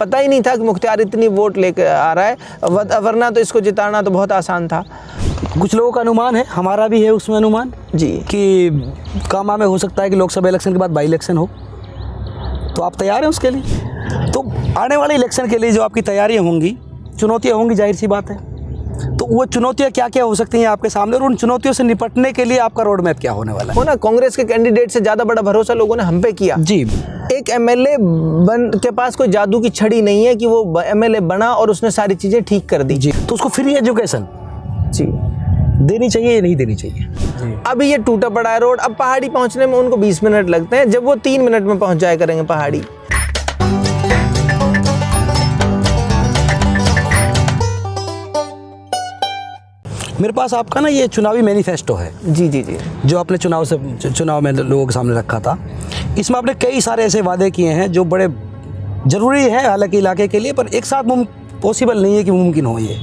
पता ही नहीं था कि मुख्तियार इतनी वोट लेकर आ रहा है, वरना तो इसको जिताना तो बहुत आसान था। कुछ लोगों का अनुमान है, हमारा भी है उसमें अनुमान जी कि कामा में हो सकता है कि लोकसभा इलेक्शन के बाद बाई इलेक्शन हो। तो आप तैयार हैं उसके लिए? तो आने वाले इलेक्शन के लिए जो आपकी तैयारियां होंगी, चुनौतियां होंगी, जाहिर सी बात है। तो वो चुनौतियां क्या क्या हो सकती हैं आपके सामने, और उन चुनौतियों से निपटने के लिए आपका रोड मैप क्या होने वाला है? ना कांग्रेस के कैंडिडेट से ज़्यादा बड़ा भरोसा लोगों ने हम पे किया जी। एक एमएलए के पास कोई जादू की छड़ी नहीं है कि वो एमएलए बना और उसने सारी चीज़ें ठीक कर दी। जी, तो उसको फ्री एजुकेशन जी देनी चाहिए या नहीं देनी चाहिए? अभी ये टूटा पड़ा है रोड, अब पहाड़ी पहुंचने में उनको 20 मिनट लगते हैं, जब वो 3 मिनट में पहुंच जाया करेंगे पहाड़ी। मेरे पास आपका ना ये चुनावी मैनिफेस्टो है जी जी जी, जो आपने चुनाव में लोगों के सामने रखा था। इसमें आपने कई सारे ऐसे वादे किए हैं जो बड़े ज़रूरी है हालांकि इलाके के लिए, पर एक साथ पॉसिबल नहीं है कि मुमकिन हो ये।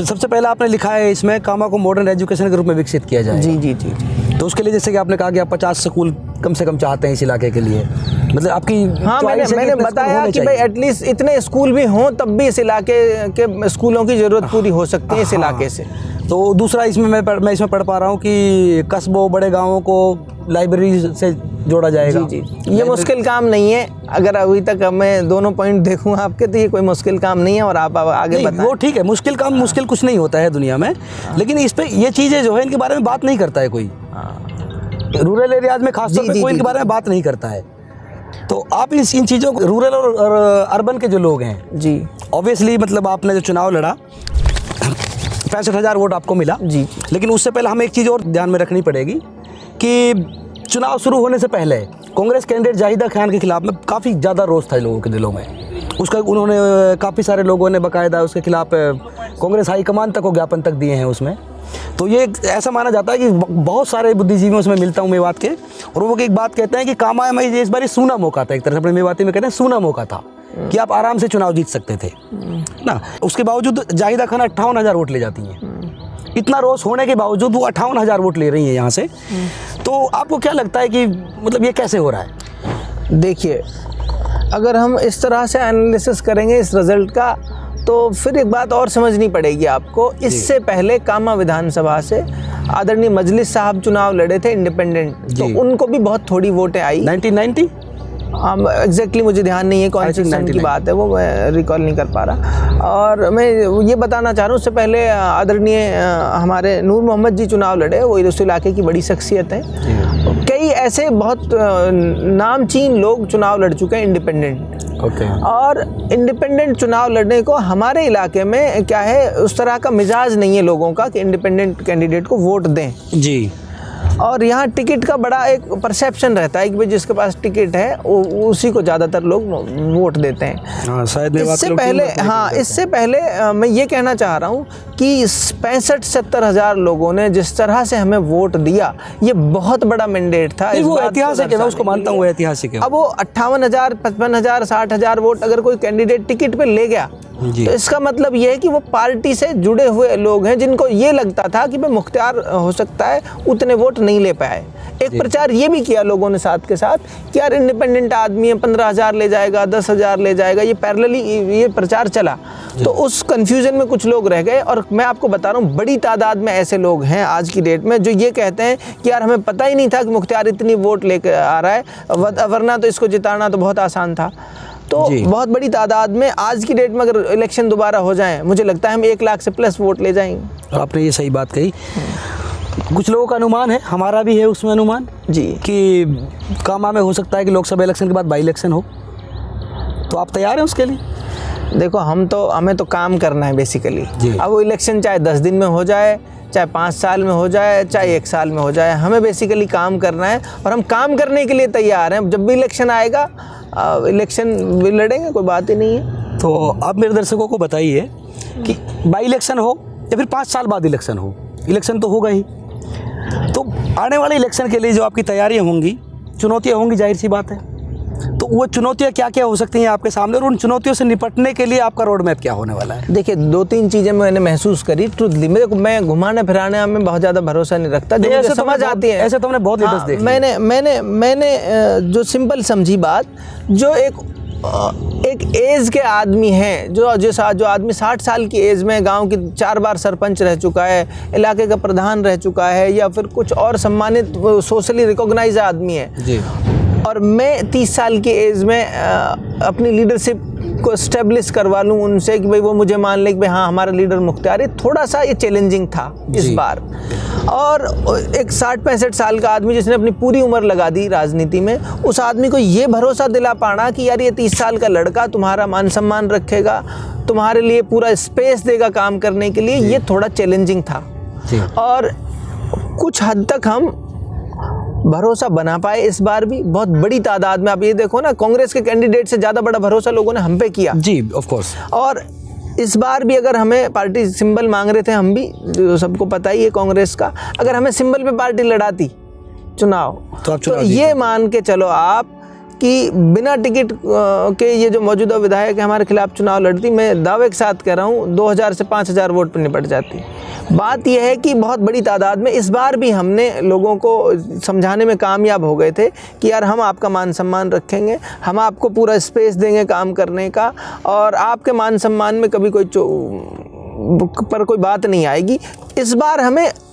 सबसे पहला आपने लिखा है इसमें कामा को मॉडर्न एजुकेशन के रूप में विकसित किया जाए। जी जी जी जी। तो उसके लिए जैसे कि आपने कहा कि आप 50 स्कूल कम से कम चाहते हैं इस इलाके के लिए, मतलब आपकी हाँ मैंने बताया कि भाई एटलीस्ट इतने स्कूल भी हों तब भी इस इलाके के स्कूलों की ज़रूरत पूरी हो सकती है इस इलाके से। तो दूसरा इसमें मैं इसमें पढ़ पा रहा हूँ कि कस्बों बड़े गाँवों को लाइब्रेरी से जोड़ा जाएगा। जी जी, ये मुश्किल काम नहीं है। अगर अभी तक मैं दोनों पॉइंट देखूँ आपके तो ये कोई मुश्किल काम नहीं है, और आप आगे बताएं। वो ठीक है, मुश्किल काम मुश्किल कुछ नहीं होता है दुनिया में, लेकिन इस पे ये चीज़ें जो है इनके बारे में बात नहीं करता है कोई। रूरल एरियाज में खासतौर पे कोई इनके बारे में बात नहीं करता है। तो आप इन चीज़ों को, रूरल और अर्बन के जो लोग हैं जी, ऑब्वियसली मतलब आपने जो चुनाव लड़ा 65,000 वोट आपको मिला जी, लेकिन उससे पहले हमें एक चीज़ और ध्यान में रखनी पड़ेगी कि चुनाव शुरू होने से पहले कांग्रेस कैंडिडेट जाहिदा खान के खिलाफ में काफ़ी ज़्यादा रोष था लोगों के दिलों में। उसका उन्होंने काफ़ी सारे लोगों ने बाकायदा उसके खिलाफ कांग्रेस हाईकमान तक को ज्ञापन तक दिए हैं उसमें। तो ये ऐसा माना जाता है कि बहुत सारे बुद्धिजीवियों से मैं मिलता हूँ मेवात के, और वो एक बात कहते हैं कि कामा में इस बार सूना मौका था, एक तरह से अपने मेवाती में कहते हैं सूना मौका था कि आप आराम से चुनाव जीत सकते थे ना। उसके बावजूद जाहिदा खान 58,000 वोट ले जाती हैं। इतना रोष होने के बावजूद वो 58,000 वोट ले रही हैं यहाँ से। तो आपको क्या लगता है कि मतलब ये कैसे हो रहा है? देखिए, अगर हम इस तरह से एनालिसिस करेंगे इस रिज़ल्ट का तो फिर एक बात और समझनी पड़ेगी आपको। इससे पहले कामा विधानसभा से आदरणीय मजलिस साहब चुनाव लड़े थे इंडिपेंडेंट, तो उनको भी बहुत थोड़ी वोटें आई। 1990 एग्जैक्टली मुझे ध्यान नहीं है कौन सी सन की बात है, वो मैं रिकॉल नहीं कर पा रहा। और मैं ये बताना चाह रहा हूँ, उससे पहले आदरणीय हमारे नूर मोहम्मद जी चुनाव लड़े, वो इस इलाके की बड़ी शख्सियत हैं। कई ऐसे बहुत नामचीन लोग चुनाव लड़ चुके हैं इंडिपेंडेंट। और इंडिपेंडेंट चुनाव लड़ने को हमारे इलाके में क्या है, उस तरह का मिजाज नहीं है लोगों का कि इंडिपेंडेंट कैंडिडेट को वोट दें जी। और यहाँ टिकट का बड़ा एक परसेप्शन रहता है कि भाई जिसके पास टिकट है उसी को ज़्यादातर लोग वोट देते हैं। हाँ, शायद इससे पहले मैं ये कहना चाह रहा हूँ कि 65-70 हज़ार लोगों ने जिस तरह से हमें वोट दिया, ये बहुत बड़ा मैंडेट था। वो ऐतिहासिक है, मैं उसको मानता हूँ, ऐतिहासिक है। अब वो 58,000, 55,000, 60,000 वोट अगर कोई कैंडिडेट टिकट पे ले गया तो इसका मतलब ये है कि वो पार्टी से जुड़े हुए लोग हैं जिनको ये लगता था कि भाई मुख्तियार हो सकता है उतने वोट नहीं ले पाए। एक प्रचार ये भी किया लोगों ने साथ के साथ कि यार इंडिपेंडेंट आदमी है, 15,000 ले जाएगा, 10,000 ले जाएगा, ये पैरेलली ये प्रचार चला। तो उस कंफ्यूजन में कुछ लोग रह गए। और मैं आपको बता रहा हूँ, बड़ी तादाद में ऐसे लोग हैं आज की डेट में जो ये कहते हैं कि यार हमें पता ही नहीं था कि मुख्तियार इतनी वोट लेकर आ रहा है, वरना तो इसको जिताना तो बहुत आसान था। तो बहुत बड़ी तादाद में आज की डेट में अगर इलेक्शन दोबारा हो जाए, मुझे लगता है हम 1 लाख से प्लस वोट ले जाएंगे। आपने ये सही बात कही। कुछ लोगों का अनुमान है, हमारा भी है उसमें अनुमान जी, कि कामा में हो सकता है कि लोकसभा इलेक्शन के बाद बाई इलेक्शन हो। तो आप तैयार हैं उसके लिए? देखो, हमें तो काम करना है बेसिकली। अब वो इलेक्शन चाहे 10 दिन में हो जाए, चाहे 5 साल में हो जाए, चाहे 1 साल में हो जाए, हमें बेसिकली काम करना है और हम काम करने के लिए तैयार हैं। जब भी इलेक्शन आएगा इलेक्शन भी लड़ेंगे, कोई बात ही नहीं है। तो आप मेरे दर्शकों को बताइए कि बाई इलेक्शन हो या फिर 5 साल बाद इलेक्शन हो, इलेक्शन तो होगा ही। तो आने वाले इलेक्शन के लिए जो आपकी तैयारियां होंगी, चुनौतियां होंगी, जाहिर सी बात है। तो वो चुनौतियां क्या क्या हो सकती हैं आपके सामने, और उन चुनौतियों से निपटने के लिए आपका रोड मैप क्या होने वाला है? देखिए, 2-3 चीज़ें मैंने महसूस करी ट्रूथली। मैं घुमाने फिराने में बहुत ज़्यादा भरोसा नहीं रखता, जो मुझे समझ आती है। ऐसे तो हमने बहुत लीडर्स देखे। मैंने जो सिंपल समझी बात, जो एक एक एज के आदमी हैं जो आदमी 60 साल की एज में गांव की 4 बार सरपंच रह चुका है, इलाके का प्रधान रह चुका है, या फिर कुछ और सम्मानित सोशली रिकॉग्नाइज आदमी है जी, और मैं 30 साल की एज में अपनी लीडरशिप को इस्टेब्लिश करवा लूँ उनसे कि भाई वो मुझे मान ले कि भाई हाँ हमारा लीडर मुख्तियार है, थोड़ा सा ये चैलेंजिंग था इस बार। और एक 60-65 साल का आदमी जिसने अपनी पूरी उम्र लगा दी राजनीति में, उस आदमी को ये भरोसा दिला पाना कि यार ये 30 साल का लड़का तुम्हारा मान सम्मान रखेगा, तुम्हारे लिए पूरा स्पेस देगा काम करने के लिए, ये थोड़ा चैलेंजिंग था। और कुछ हद तक हम भरोसा बना पाए इस बार भी, बहुत बड़ी तादाद में। आप ये देखो ना, कांग्रेस के कैंडिडेट से ज़्यादा बड़ा भरोसा लोगों ने हम पे किया जी, ऑफ कोर्स। और इस बार भी अगर हमें पार्टी सिंबल मांग रहे थे, हम भी, जो सबको पता ही है कांग्रेस का, अगर हमें सिंबल पे पार्टी लड़ाती चुनाव तो ये मान के चलो आप कि बिना टिकट के ये जो मौजूदा विधायक है हमारे खिलाफ चुनाव लड़ती, मैं दावे के साथ कह रहा हूँ 2000 से 5000 वोट पर निपट जाती। बात यह है कि बहुत बड़ी तादाद में इस बार भी हमने लोगों को समझाने में कामयाब हो गए थे कि यार हम आपका मान सम्मान रखेंगे, हम आपको पूरा स्पेस देंगे काम करने का, और आपके मान सम्मान में कभी कोई बात नहीं आएगी। इस बार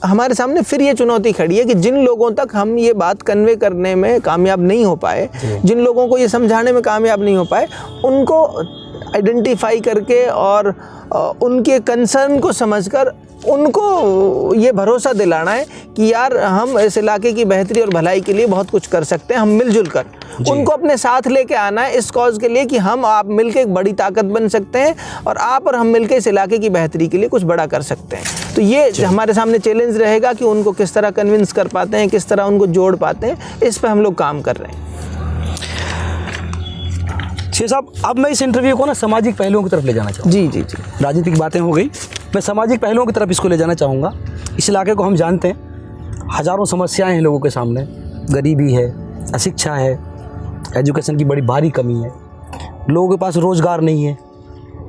हमारे सामने फिर ये चुनौती खड़ी है कि जिन लोगों तक हम ये बात कन्वे करने में कामयाब नहीं हो पाए, जिन लोगों को ये समझाने में कामयाब नहीं हो पाए, उनको आइडेंटिफाई करके और उनके कंसर्न को समझकर उनको ये भरोसा दिलाना है कि यार हम इस इलाके की बेहतरी और भलाई के लिए बहुत कुछ कर सकते हैं, हम मिलजुल कर उनको अपने साथ लेके आना है इस कॉज के लिए कि हम आप मिलके एक बड़ी ताकत बन सकते हैं और आप और हम मिलके इस इलाके की बेहतरी के लिए कुछ बड़ा कर सकते हैं। तो ये हमारे सामने चैलेंज रहेगा कि उनको किस तरह कन्विंस कर पाते हैं, किस तरह उनको जोड़ पाते हैं, इस पर हम लोग काम कर रहे हैं। शेर साहब, अब मैं इस इंटरव्यू को ना सामाजिक पहलुओं की तरफ ले जाना चाहूँगा। जी। राजनीतिक बातें हो गई, मैं सामाजिक पहलुओं की तरफ इसको ले जाना चाहूँगा। इस इलाके को हम जानते हैं, हज़ारों समस्याएं हैं लोगों के सामने, गरीबी है, अशिक्षा है, एजुकेशन की बड़ी भारी कमी है, लोगों के पास रोज़गार नहीं है,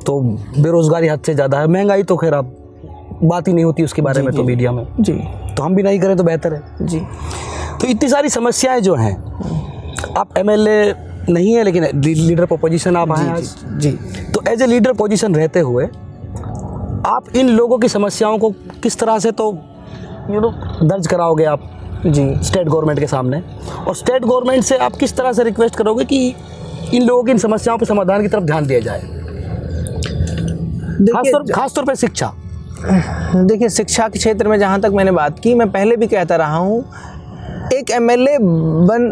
तो बेरोज़गारी हद से ज़्यादा है, महंगाई तो खैर आप बात ही नहीं होती उसके बारे में तो मीडिया में जी, तो हम भी नहीं करें तो बेहतर है जी। तो इतनी सारी समस्याएं जो हैं, आप एमएलए नहीं है लेकिन लीडर पोजीशन आप हैं आज जी, तो एज ए लीडर पोजीशन रहते हुए आप इन लोगों की समस्याओं को किस तरह से तो दर्ज कराओगे आप जी स्टेट गवर्नमेंट के सामने, और स्टेट गवर्नमेंट से आप किस तरह से रिक्वेस्ट करोगे कि इन लोगों की इन समस्याओं पर समाधान की तरफ ध्यान दिया जाए, खासतौर पर शिक्षा। देखिए, शिक्षा के क्षेत्र में जहाँ तक मैंने बात की, मैं पहले भी कहता रहा हूँ, एक एमएलए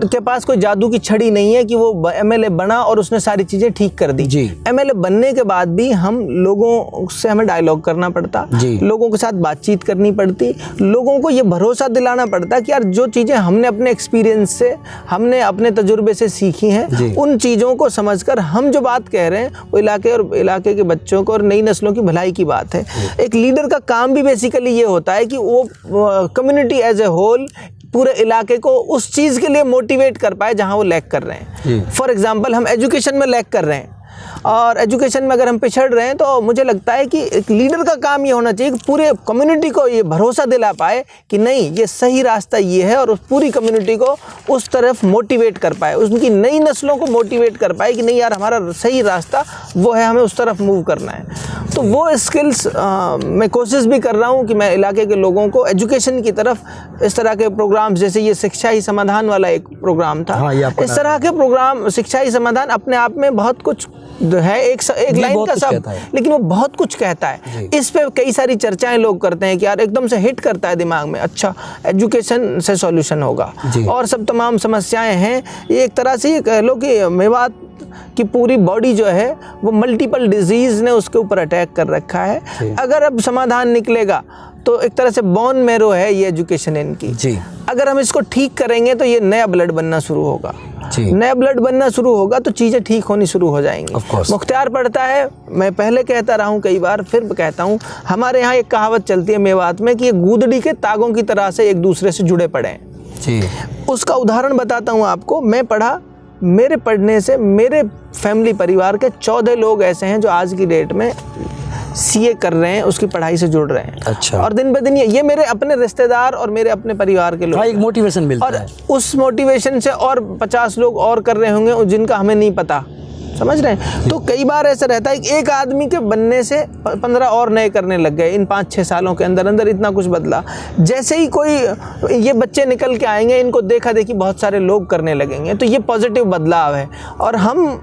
के पास कोई जादू की छड़ी नहीं है कि वो एमएलए बना और उसने सारी चीज़ें ठीक कर दी जी। एमएलए बनने के बाद भी हम लोगों से हमें डायलॉग करना पड़ता, लोगों के साथ बातचीत करनी पड़ती, लोगों को ये भरोसा दिलाना पड़ता कि यार जो चीज़ें हमने अपने एक्सपीरियंस से, हमने अपने तजुर्बे से सीखी हैं, उन चीज़ों को समझकर हम जो बात कह रहे हैं वो इलाके और इलाके के बच्चों को और नई नस्लों की भलाई की बात है। एक लीडर का काम भी बेसिकली ये होता है कि वो कम्युनिटी एज ए होल, पूरे इलाके को उस चीज़ के लिए मोटिवेट कर पाए जहां वो लैग कर रहे हैं। फॉर एग्जांपल, हम एजुकेशन में लैग कर रहे हैं और एजुकेशन में अगर हम पिछड़ रहे हैं, तो मुझे लगता है कि एक लीडर का काम ये होना चाहिए कि पूरे कम्युनिटी को ये भरोसा दिला पाए कि नहीं, ये सही रास्ता ये है, और उस पूरी कम्युनिटी को उस तरफ मोटिवेट कर पाए, उनकी नई नस्लों को मोटिवेट कर पाए कि नहीं यार हमारा सही रास्ता वो है, हमें उस तरफ मूव करना है। तो वो स्किल्स मैं कोशिश भी कर रहा हूँ कि मैं इलाके के लोगों को एजुकेशन की तरफ इस तरह के प्रोग्राम्स, जैसे ये शिक्षा ही समाधान वाला एक प्रोग्राम था, इस तरह के प्रोग्राम, शिक्षा ही समाधान अपने आप में बहुत कुछ है, एक लाइन का सब, लेकिन वो बहुत कुछ कहता है। इस पे कई सारी चर्चाएं लोग करते हैं कि यार एकदम से हिट करता है दिमाग में, अच्छा एजुकेशन से सॉल्यूशन होगा और सब तमाम समस्याएं हैं। ये एक तरह से ये कह लो कि मेवात की पूरी बॉडी जो है वो मल्टीपल डिजीज ने उसके ऊपर अटैक कर रखा है। अगर अब समाधान निकलेगा तो एक तरह से बोन मैरो है ये एजुकेशन इनकी जी। अगर हम इसको ठीक करेंगे तो ये नया ब्लड बनना शुरू होगा, नया ब्लड बनना शुरू होगा तो चीज़ें ठीक होनी शुरू हो जाएंगी। मुख्तियार पढ़ता है, मैं पहले कहता रहा हूँ कई बार, फिर कहता हूँ, हमारे यहाँ एक कहावत चलती है मेवात में कि ये गूदड़ी के तागों की तरह से एक दूसरे से जुड़े पड़े हैं। उसका उदाहरण बताता हूँ आपको। मैं पढ़ा, मेरे पढ़ने से मेरे फैमिली परिवार के 14 लोग ऐसे हैं जो आज की डेट में सीए कर रहे हैं, उसकी पढ़ाई से जुड़ रहे हैं। अच्छा। और दिन ब दिन ये मेरे अपने रिश्तेदार और मेरे अपने परिवार के लोग, एक मोटिवेशन मिलता है, और उस मोटिवेशन से और 50 लोग और कर रहे होंगे जिनका हमें नहीं पता समझ रहे हैं। तो कई बार ऐसा रहता है कि एक आदमी के बनने से 15 और नए करने लग गए, इन 5-6 सालों के अंदर अंदर इतना कुछ बदला। जैसे ही कोई ये बच्चे निकल के आएंगे, इनको देखा देखी बहुत सारे लोग करने लगेंगे, तो ये पॉजिटिव बदलाव है। और हम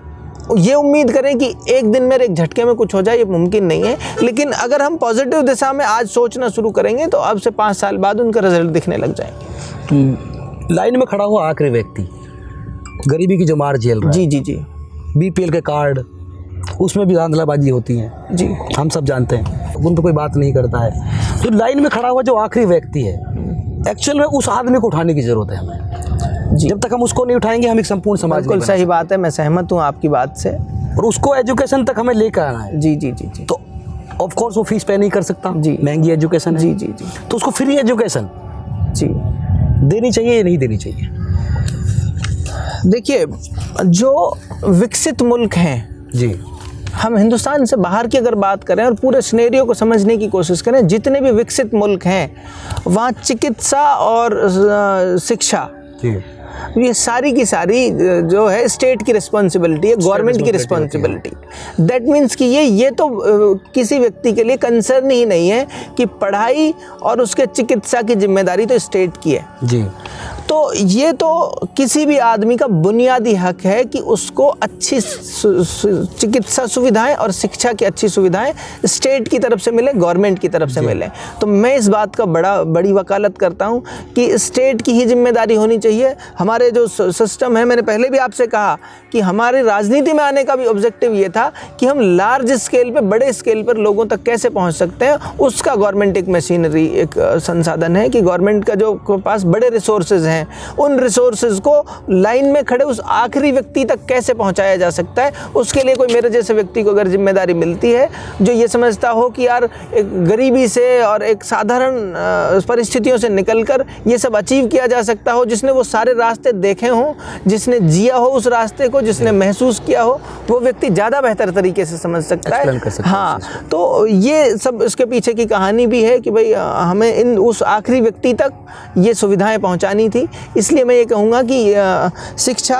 ये उम्मीद करें कि एक दिन में एक झटके में कुछ हो जाए, ये मुमकिन नहीं है। लेकिन अगर हम पॉजिटिव दिशा में आज सोचना शुरू करेंगे तो अब से 5 साल बाद उनका रिजल्ट दिखने लग जाएंगे। लाइन में खड़ा हुआ आखिरी व्यक्ति, गरीबी की जो मार झेल रहा है, जी जी जी, बीपीएल के कार्ड, उसमें भी धांधलाबाजी होती है जी, हम सब जानते हैं, उन पर कोई बात नहीं करता है। तो लाइन में खड़ा हुआ जो आखिरी व्यक्ति है, एक्चुअल में उस आदमी को उठाने की जरूरत है हमें। जब तक हम उसको नहीं उठाएंगे, हम एक संपूर्ण समाज बिल्कुल सही बात है, मैं सहमत हूँ आपकी बात से। और उसको एजुकेशन तक हमें लेकर आना है। जी जी जी जी। तो ऑफ कोर्स वो फीस पे नहीं कर सकता जी, महंगी एजुकेशन है। जी जी जी, तो उसको फ्री एजुकेशन जी देनी चाहिए या नहीं देनी चाहिए? देखिए, जो विकसित मुल्क हैं, जी, हम हिंदुस्तान से बाहर की अगर बात करें और पूरे सिनेरियो को समझने की कोशिश करें, जितने भी विकसित मुल्क हैं वहाँ चिकित्सा और शिक्षा, जी, ये सारी की सारी जो है स्टेट की रिस्पॉन्सिबिलिटी है, गवर्नमेंट की रिस्पॉन्सिबिलिटी। दैट मीन्स कि ये तो किसी व्यक्ति के लिए कंसर्न ही नहीं है कि पढ़ाई और उसके चिकित्सा की जिम्मेदारी तो स्टेट की है। जी। तो ये तो किसी भी आदमी का बुनियादी हक है कि उसको अच्छी चिकित्सा सुविधाएं और शिक्षा की अच्छी सुविधाएं स्टेट की तरफ से मिले, गवर्नमेंट की तरफ से मिले। तो मैं इस बात का बड़ी वकालत करता हूं कि स्टेट की ही जिम्मेदारी होनी चाहिए। हमारे जो सिस्टम है, मैंने पहले भी आपसे कहा कि हमारे राजनीति में आने का भी ऑब्जेक्टिव ये था कि हम लार्ज स्केल पे, बड़े स्केल पर लोगों तक कैसे पहुंच सकते हैं। उसका गवर्नमेंट एक मशीनरी, एक संसाधन है कि गवर्नमेंट का जो पास बड़े रिसोर्सेज हैं, उन रिसोर्सेज को लाइन में खड़े उस आखिरी व्यक्ति तक कैसे पहुंचाया जा सकता है। उसके लिए कोई मेरे जैसे व्यक्ति को अगर जिम्मेदारी मिलती है, जो ये समझता हो कि यार एक गरीबी से और एक साधारण परिस्थितियों से निकलकर ये सब अचीव किया जा सकता हो, जिसने वो सारे रास्ते देखे हों, जिसने जिया हो उस रास्ते को, जिसने महसूस किया हो, वो व्यक्ति ज़्यादा बेहतर तरीके से समझ सकता है। हाँ, तो ये सब इसके पीछे की कहानी भी है कि भाई हमें उस आखिरी व्यक्ति तक ये सुविधाएं पहुंचानी थी। इसलिए मैं ये कहूँगा कि शिक्षा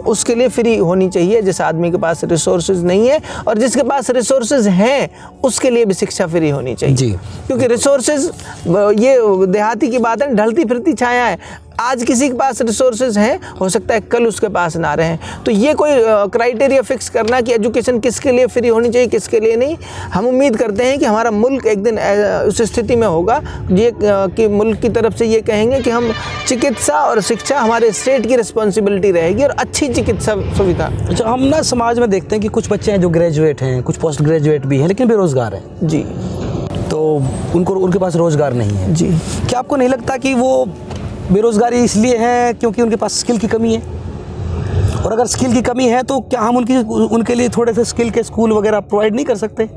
उसके लिए फ्री होनी चाहिए जिस आदमी के पास रिसोर्सेज नहीं है, और जिसके पास रिसोर्सेज हैं उसके लिए भी शिक्षा फ्री होनी चाहिए जी। क्योंकि रिसोर्सेज, ये देहाती की बात है, ढलती फिरती छाया है। आज किसी के पास रिसोर्सेज हैं, हो सकता है कल उसके पास ना रहें। तो ये कोई क्राइटेरिया फिक्स करना कि एजुकेशन किसके लिए फ्री होनी चाहिए, किसके लिए नहीं, हम उम्मीद करते हैं कि हमारा मुल्क एक दिन उस स्थिति में होगा ये कि मुल्क की तरफ से ये कहेंगे कि हम चिकित्सा और शिक्षा हमारे स्टेट की रिस्पॉन्सिबिलिटी रहेगी, और अच्छी चिकित्सा सुविधा। अच्छा, हम ना समाज में देखते हैं कि कुछ बच्चे हैं जो ग्रेजुएट हैं, कुछ पोस्ट ग्रेजुएट भी हैं, लेकिन बेरोजगार हैं जी। तो उनके पास रोजगार नहीं है जी। क्या आपको नहीं लगता कि वो बेरोजगारी इसलिए है क्योंकि उनके पास स्किल की कमी है? और अगर स्किल की कमी है तो क्या हम उनके लिए थोड़े से स्किल के स्कूल वगैरह प्रोवाइड नहीं कर सकते?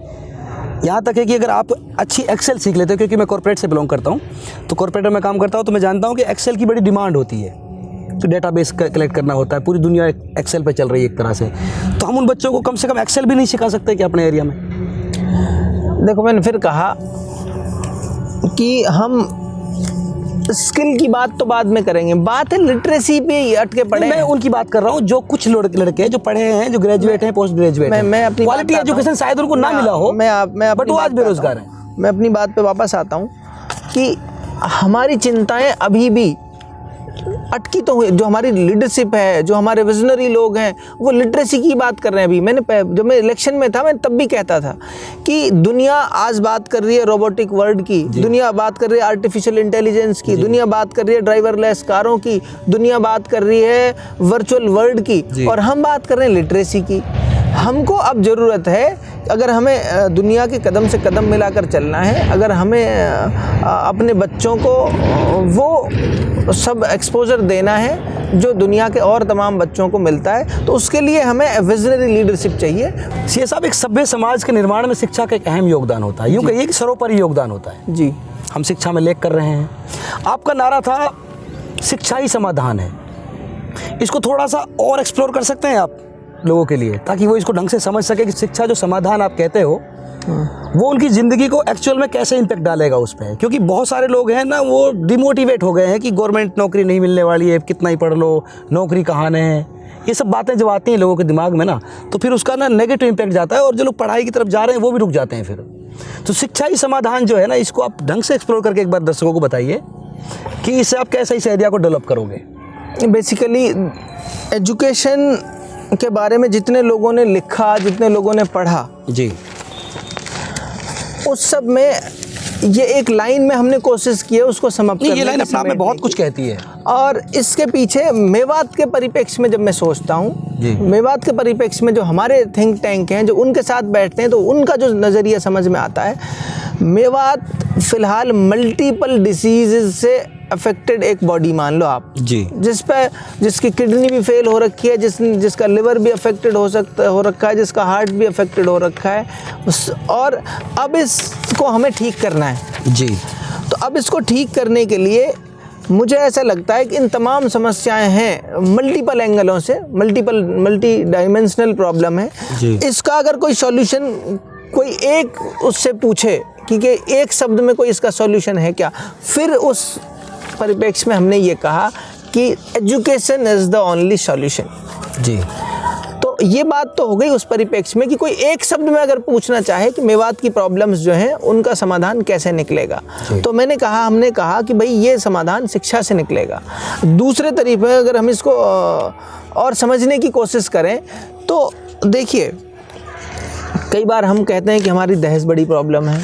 यहाँ तक है कि अगर आप अच्छी एक्सेल सीख लेते हो, क्योंकि मैं कॉर्पोरेट से बिलोंग करता हूँ, तो कॉर्पोरेट में काम करता हूँ, तो मैं जानता हूँ कि एक्सेल की बड़ी डिमांड होती है। तो डेटाबेस कलेक्ट करना होता है, पूरी दुनिया एक्सेल पे चल रही है एक तरह से। तो हम उन बच्चों को कम से कम एक्सेल भी नहीं सिखा सकते कि अपने एरिया में? देखो, मैंने फिर कहा कि हम स्किल की बात तो बाद में करेंगे, बात है लिटरेसी पे अटके पड़े। मैं उनकी बात कर रहा हूँ जो कुछ लड़के जो पढ़े हैं, जो ग्रेजुएट हैं, पोस्ट ग्रेजुएट हैं, मैं अपनी क्वालिटी एजुकेशन शायद उनको ना मिला हो, बट वो आज बेरोजगार हैं। मैं अपनी बात पे वापस आता हूँ कि हमारी चिंताएं अभी भी अटकी तो हुई। जो हमारी लीडरशिप है, जो हमारे विजनरी लोग हैं, वो लिटरेसी की बात कर रहे हैं। अभी जब मैं इलेक्शन में था, मैं तब भी कहता था कि दुनिया आज बात कर रही है रोबोटिक वर्ल्ड की, दुनिया बात कर रही है आर्टिफिशियल इंटेलिजेंस की, दुनिया बात कर रही है ड्राइवरलेस कारों की, दुनिया बात कर रही है वर्चुअल वर्ल्ड की, और हम बात कर रहे हैं लिटरेसी की। हमको अब ज़रूरत है, अगर हमें दुनिया के कदम से कदम मिलाकर चलना है, अगर हमें अपने बच्चों को वो सब एक्सपोजर देना है जो दुनिया के और तमाम बच्चों को मिलता है, तो उसके लिए हमें विजनरी लीडरशिप चाहिए। सीए साहब, एक सभ्य समाज के निर्माण में शिक्षा का एक अहम योगदान होता है, यूँ कहिए कि सर्वोपरि योगदान होता है जी। हम शिक्षा में लेख कर रहे हैं। आपका नारा था शिक्षा ही समाधान है। इसको थोड़ा सा और एक्सप्लोर कर सकते हैं आप लोगों के लिए, ताकि वो इसको ढंग से समझ सके कि शिक्षा जो समाधान आप कहते हो वो उनकी ज़िंदगी को एक्चुअल में कैसे इम्पैक्ट डालेगा उस पर। क्योंकि बहुत सारे लोग हैं ना, वो डिमोटिवेट हो गए हैं कि गवर्नमेंट नौकरी नहीं मिलने वाली है, कितना ही पढ़ लो, नौकरी कहाँ है, ये सब बातें जब आती हैं लोगों के दिमाग में ना, तो फिर उसका ना नेगेटिव इम्पैक्ट जाता है, और जो लोग पढ़ाई की तरफ जा रहे हैं वो भी रुक जाते हैं फिर। तो शिक्षा ही समाधान जो है ना, इसको आप ढंग से एक्सप्लोर करके एक बार दर्शकों को बताइए कि इससे आप कैसे इस आइडिया को डेवलप करोगे। बेसिकली एजुकेशन के बारे में जितने लोगों ने लिखा, जितने लोगों ने पढ़ा जी, उस सब में ये एक लाइन में हमने कोशिश की है उसको समाप्त करने की। ये लाइन अपने आप में बहुत कुछ कहती है। और इसके पीछे मेवात के परिप्रेक्ष्य में जब मैं सोचता हूँ, मेवात के परिप्रेक्ष्य में जो हमारे थिंक टैंक हैं, जो उनके साथ बैठते हैं, तो उनका जो नज़रिया समझ में आता है, मेवात फ़िलहाल मल्टीपल डिसीज़ से अफेक्टेड एक बॉडी मान लो आप जी, जिसकी किडनी भी फेल हो रखी है, जिसका लिवर भी अफेक्टेड हो रखा है, जिसका हार्ट भी अफेक्टेड हो रखा है, और अब इसको हमें ठीक करना है जी। तो अब इसको ठीक करने के लिए मुझे ऐसा लगता है कि इन तमाम समस्याएं हैं, मल्टीपल एंगलों से, मल्टी डायमेंशनल प्रॉब्लम है जी। इसका अगर कोई सॉल्यूशन कोई एक उससे पूछे कि एक शब्द में कोई इसका सॉल्यूशन है क्या, फिर उस परिप्रेक्ष्य में हमने ये कहा कि education is the only solution जी। तो ये बात तो हो गई उस परिप्रेक्ष्य में कि कोई एक शब्द में अगर पूछना चाहे कि मेवात की प्रॉब्लम्स जो हैं उनका समाधान कैसे निकलेगा, तो हमने कहा कि भाई ये समाधान शिक्षा से निकलेगा। दूसरे तरीके अगर हम इसको और समझने की कोशिश करें तो देखिए, कई बार हम कहते हैं कि हमारी दहेज बड़ी प्रॉब्लम है,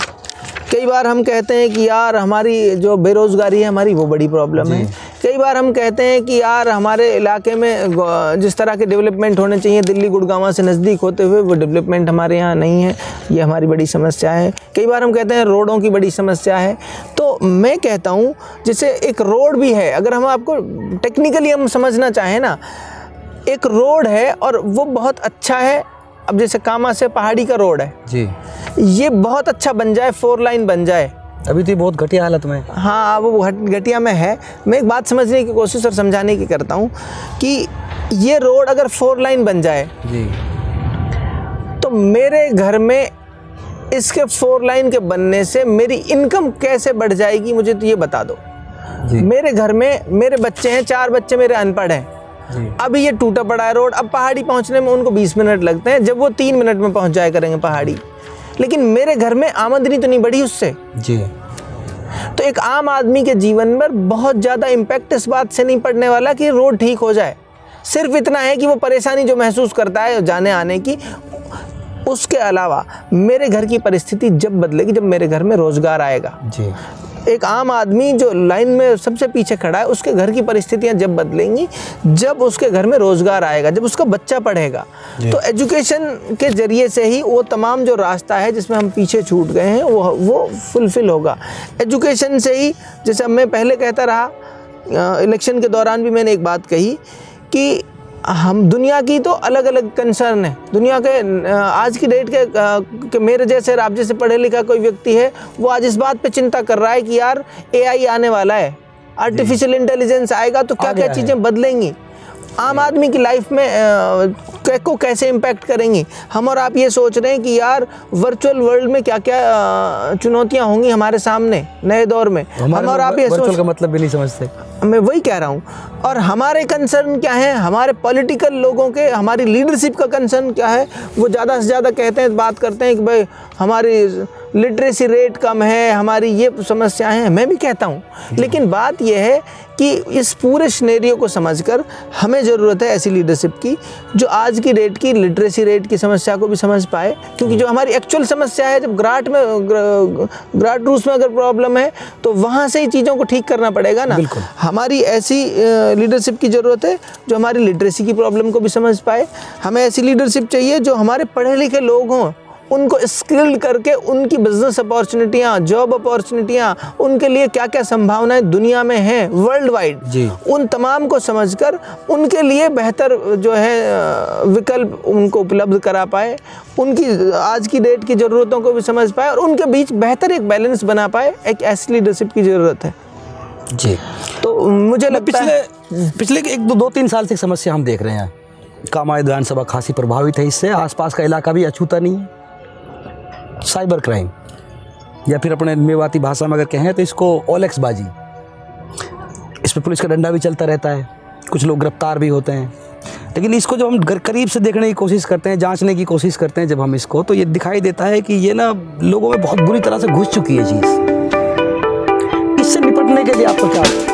कई बार हम कहते हैं कि यार हमारी जो बेरोज़गारी है हमारी वो बड़ी प्रॉब्लम है, कई बार हम कहते हैं कि यार हमारे इलाके में जिस तरह के डेवलपमेंट होने चाहिए दिल्ली गुड़गांव से नज़दीक होते हुए वो डेवलपमेंट हमारे यहाँ नहीं है, ये हमारी बड़ी समस्या है। कई बार हम कहते हैं रोडों की बड़ी समस्या है। तो मैं कहता हूँ जैसे एक रोड भी है, अगर हम आपको टेक्निकली हम समझना चाहें ना, एक रोड है और वो बहुत अच्छा है। अब जैसे कामा से पहाड़ी का रोड है जी, ये बहुत अच्छा बन जाए, 4 लाइन बन जाए, अभी तो ये बहुत घटिया हालत में। हाँ, वो घटिया में है। मैं एक बात समझने की कोशिश और समझाने की करता हूँ कि ये रोड अगर 4 लाइन बन जाए जी, तो मेरे घर में इसके 4 लाइन के बनने से मेरी इनकम कैसे बढ़ जाएगी, मुझे तो ये बता दो जी। मेरे घर में मेरे बच्चे हैं, 4 बच्चे मेरे अनपढ़ हैं, अभी ये टूटा पड़ा है रोड, अब पहाड़ी पहुंचने में उनको 20 मिनट लगते हैं, जब वो 3 मिनट में पहुंच जाया करेंगे पहाड़ी, लेकिन मेरे घर में आमदनी तो नहीं बढ़ी उससे जी। तो एक आम आदमी के जीवन में बहुत ज़्यादा इम्पैक्ट इस बात से नहीं पड़ने वाला कि रोड ठीक हो जाए, सिर्फ इतना है कि वो परेशानी जो महसूस करता है जाने आने की, उसके अलावा मेरे घर की परिस्थिति जब बदलेगी जब मेरे घर में रोज़गार आएगा जी। एक आम आदमी जो लाइन में सबसे पीछे खड़ा है उसके घर की परिस्थितियां जब बदलेंगी, जब उसके घर में रोज़गार आएगा, जब उसका बच्चा पढ़ेगा, तो एजुकेशन के ज़रिए से ही वो तमाम जो रास्ता है जिसमें हम पीछे छूट गए हैं वो फुलफ़िल होगा। एजुकेशन से ही, जैसे मैं पहले कहता रहा, इलेक्शन के दौरान भी मैंने एक बात कही कि हम दुनिया की तो अलग अलग कंसर्न है, दुनिया के आज की डेट के मेरे जैसे आप जैसे पढ़े लिखा कोई व्यक्ति है वो आज इस बात पे चिंता कर रहा है कि यार AI आने वाला है, आर्टिफिशियल इंटेलिजेंस आएगा तो क्या क्या चीज़ें बदलेंगी, आम आदमी की लाइफ में को कैसे इम्पैक्ट करेंगी। हम और आप ये सोच रहे हैं कि यार वर्चुअल वर्ल्ड में क्या क्या चुनौतियाँ होंगी हमारे सामने नए दौर में, हम और आप ये वर्चुअल का मतलब भी नहीं समझते। मैं वही कह रहा हूँ। और हमारे कंसर्न क्या है, हमारे पॉलिटिकल लोगों के, हमारी लीडरशिप का कंसर्न क्या है, वो ज़्यादा से ज़्यादा कहते हैं, बात करते हैं कि भाई हमारी लिटरेसी रेट कम है, हमारी ये समस्याएं हैं। मैं भी कहता हूँ, लेकिन बात यह है कि इस पूरे सिनेरियो को समझकर हमें ज़रूरत है ऐसी लीडरशिप की जो आज की डेट की लिटरेसी रेट की समस्या को भी समझ पाए, क्योंकि जो हमारी एक्चुअल समस्या है, जब ग्राट रूट्स में अगर प्रॉब्लम है तो वहाँ से ही चीज़ों को ठीक करना पड़ेगा ना। हमारी ऐसी लीडरशिप की ज़रूरत है जो हमारी लिटरेसी की प्रॉब्लम को भी समझ पाए। हमें ऐसी लीडरशिप चाहिए जो हमारे पढ़े लिखे लोग हों, उनको स्किल्ड करके उनकी बिजनेस अपॉर्चुनिटियाँ, जॉब अपॉर्चुनिटियाँ, उनके लिए क्या क्या संभावनाएं दुनिया में हैं वर्ल्ड वाइड, उन तमाम को समझकर उनके लिए बेहतर जो है विकल्प उनको उपलब्ध करा पाए, उनकी आज की डेट की ज़रूरतों को भी समझ पाए और उनके बीच बेहतर एक बैलेंस बना पाए। एक ऐसी लीडरशिप की ज़रूरत है जी। तो मुझे लगता है पिछले 1-2-3 साल से समस्या हम देख रहे हैं, कामा विधानसभा खासी प्रभावित है इससे, आसपास का इलाका भी अछूता नहीं है। साइबर क्राइम, या फिर अपने मेवाती भाषा में अगर कहें तो इसको ओलेक्स बाजी, इस पर पुलिस का डंडा भी चलता रहता है, कुछ लोग गिरफ्तार भी होते हैं। लेकिन इसको जब हम करीब से देखने की कोशिश करते हैं, जांचने की कोशिश करते हैं जब हम इसको, तो ये दिखाई देता है कि ये ना लोगों में बहुत बुरी तरह से घुस चुकी है चीज़। इससे निपटने के लिए आपका क्या